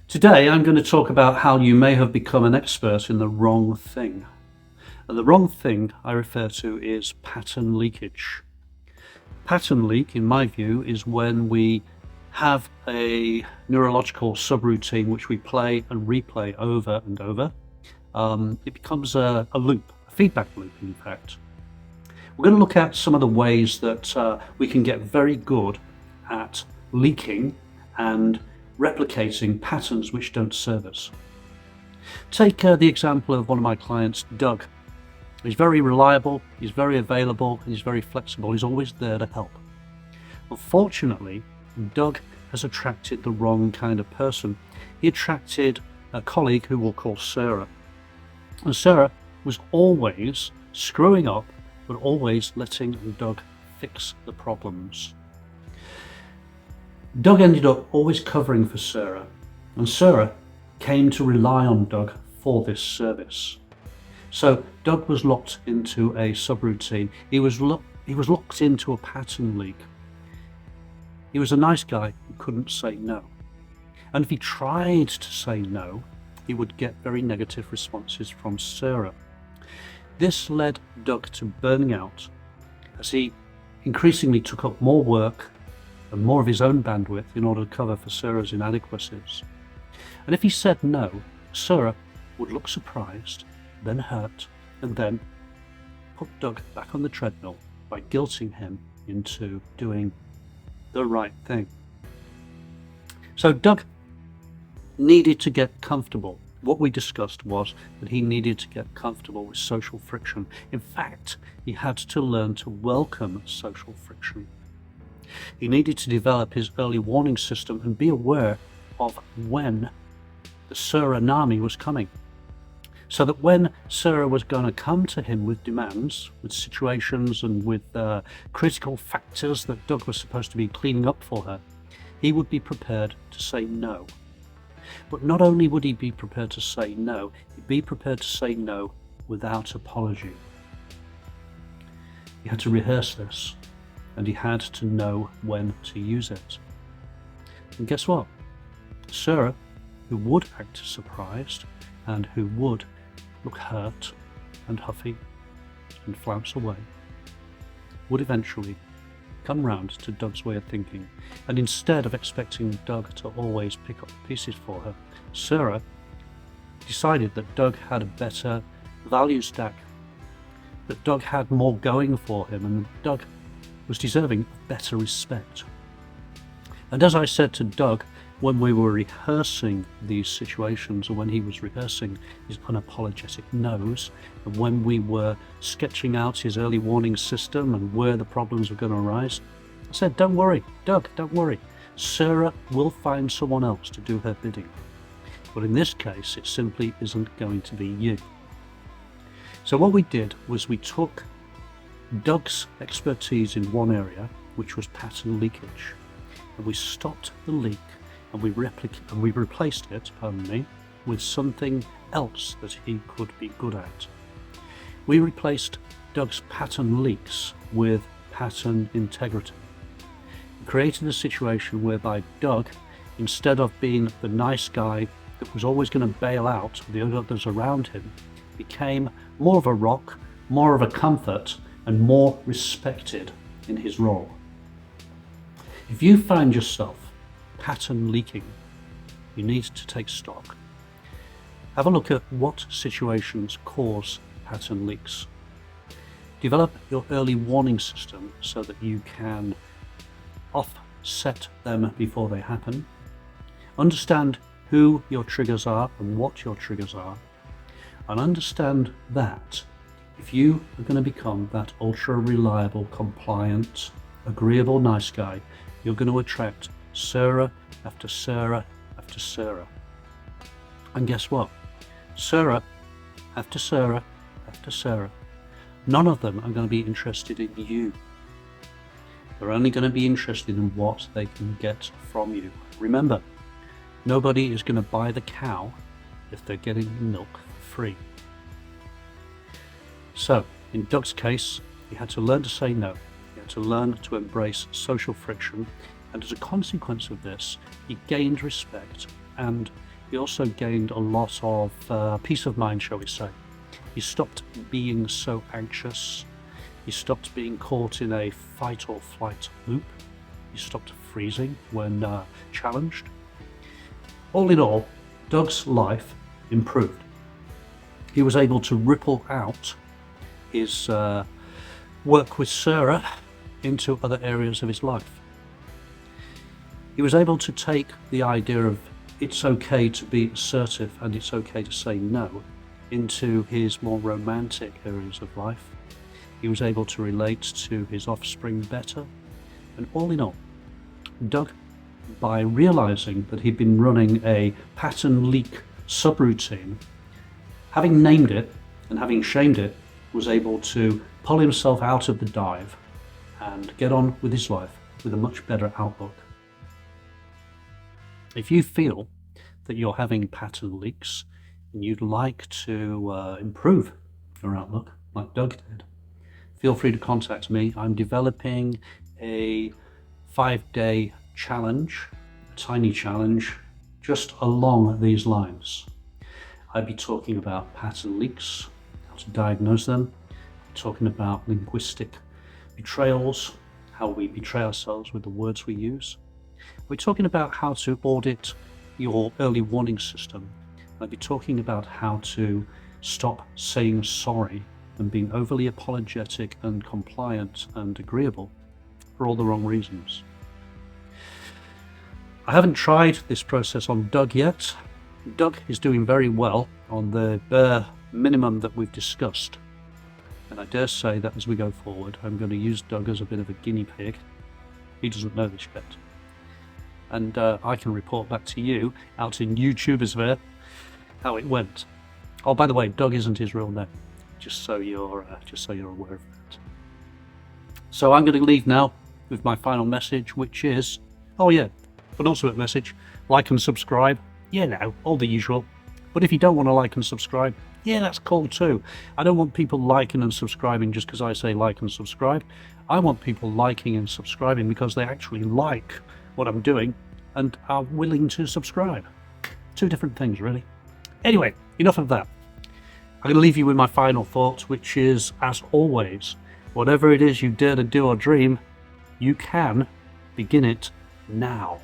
Today, I'm going to talk about how you may have become an expert in the wrong thing. And the wrong thing I refer to is pattern leakage. Pattern leak, in my view, is when we have a neurological subroutine which we play and replay over and over. It becomes a loop, a feedback loop, in fact. We're going to look at some of the ways that we can get very good at leaking and replicating patterns which don't serve us. Take the example of one of my clients, Doug. He's very reliable, he's very available, he's very flexible, he's always there to help. Unfortunately, Doug has attracted the wrong kind of person. He attracted a colleague who we'll call Sarah. And Sarah was always screwing up, but always letting Doug fix the problems. Doug ended up always covering for Sarah, and Sarah came to rely on Doug for this service. So Doug was locked into a subroutine. He was locked into a pattern leak. He was a nice guy who couldn't say no. And if he tried to say no, he would get very negative responses from Sarah. This led Doug to burning out as he increasingly took up more work and more of his own bandwidth in order to cover for Sarah's inadequacies. And if he said no, Sarah would look surprised, then hurt, and then put Doug back on the treadmill by guilting him into doing the right thing. So Doug needed to get comfortable. What we discussed was that he needed to get comfortable with social friction. In fact, he had to learn to welcome social friction. He needed to develop his early warning system and be aware of when the tsunami was coming, so that when Sarah was going to come to him with demands, with situations and with critical factors that Doug was supposed to be cleaning up for her, he would be prepared to say no. But not only would he be prepared to say no, he'd be prepared to say no without apology. He had to rehearse this, and he had to know when to use it. And guess what? Sarah, who would act surprised and who would look hurt and huffy and flounce away, would eventually come round to Doug's way of thinking, and instead of expecting Doug to always pick up the pieces for her, Sarah decided that Doug had a better value stack, that Doug had more going for him, and Doug was deserving of better respect. And as I said to Doug when we were rehearsing these situations, or when he was rehearsing his unapologetic no's, and when we were sketching out his early warning system and where the problems were going to arise, I said, don't worry, Doug, don't worry. Sarah will find someone else to do her bidding. But in this case, it simply isn't going to be you. So what we did was we took Doug's expertise in one area, which was pattern leakage, and we stopped the leak and we replaced it, with something else that he could be good at. We replaced Doug's pattern leaks with pattern integrity. We created a situation whereby Doug, instead of being the nice guy that was always going to bail out the others around him, became more of a rock, more of a comfort, and more respected in his role. If you find yourself pattern leaking, you need to take stock. Have a look at what situations cause pattern leaks. Develop your early warning system so that you can offset them before they happen. Understand who your triggers are and what your triggers are, and understand that if you are going to become that ultra reliable, compliant, agreeable, nice guy, you're going to attract Sarah after Sarah after Sarah. And guess what? Sarah after Sarah after Sarah, none of them are going to be interested in you. They're only going to be interested in what they can get from you. Remember, nobody is going to buy the cow if they're getting the milk for free. So, in Doug's case, he had to learn to say no. He had to learn to embrace social friction, and as a consequence of this, he gained respect and he also gained a lot of peace of mind, shall we say. He stopped being so anxious. He stopped being caught in a fight or flight loop. He stopped freezing when challenged. All in all, Doug's life improved. He was able to ripple out his work with Sarah into other areas of his life. He was able to take the idea of it's okay to be assertive and it's okay to say no into his more romantic areas of life. He was able to relate to his offspring better. And all in all, Doug, by realizing that he'd been running a pattern leak subroutine, having named it and having shamed it, was able to pull himself out of the dive and get on with his life with a much better outlook. If you feel that you're having pattern leaks and you'd like to improve your outlook like Doug did, feel free to contact me. I'm developing a 5-day challenge, a tiny challenge, just along these lines. I'd be talking about pattern leaks, how to diagnose them, talking about linguistic betrayals, how we betray ourselves with the words we use. We're talking about how to audit your early warning system. I'll be talking about how to stop saying sorry and being overly apologetic and compliant and agreeable for all the wrong reasons. I haven't tried this process on Doug yet. Doug is doing very well on the bare minimum that we've discussed. And I dare say that as we go forward, I'm going to use Doug as a bit of a guinea pig. He doesn't know this yet. And I can report back to you out in YouTubersphere how it went. Oh, by the way, Doug isn't his real name, just so you're aware of that. So I'm going to leave now with my final message, which is, oh yeah, penultimate message: like and subscribe. Yeah, no, all the usual. But if you don't want to like and subscribe, yeah, that's cool too. I don't want people liking and subscribing just because I say like and subscribe. I want people liking and subscribing because they actually like what I'm doing and are willing to subscribe. Two different things, really. Anyway, enough of that. I'm going to leave you with my final thought, which is, as always, whatever it is you dare to do or dream, you can begin it now.